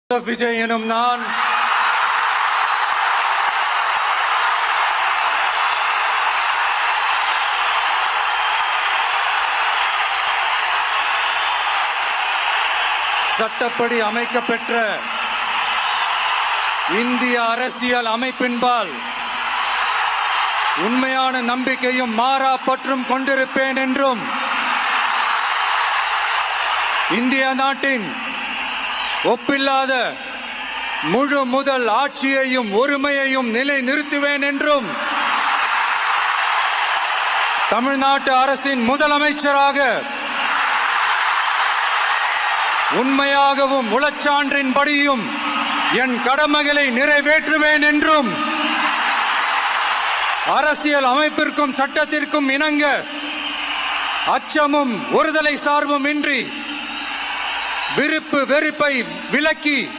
விஜய் எனும் நான் சட்டப்படி அமைக்கப்பெற்ற இந்திய அரசியல் அமைப்பின்பால் உண்மையான நம்பிக்கையும் மாறா பற்றும் கொண்டிருப்பேன் என்றும் இந்திய நாட்டின் ஒப்பில்லாத முழு முதல் ஆட்சியையும் ஒருமையையும் நிலைநிறுத்துவேன் என்றும் தமிழ்நாட்டு அரசின் முதலமைச்சராக உண்மையாகவும் உளச்சான்றின்படியும் என் கடமைகளை நிறைவேற்றுவேன் என்றும் அரசியல் அமைப்பிற்கும் சட்டத்திற்கும் இணங்க அச்சமும் ஒருதலை சார்பும் இன்றி விருப்பு வெறுப்பை விலக்கி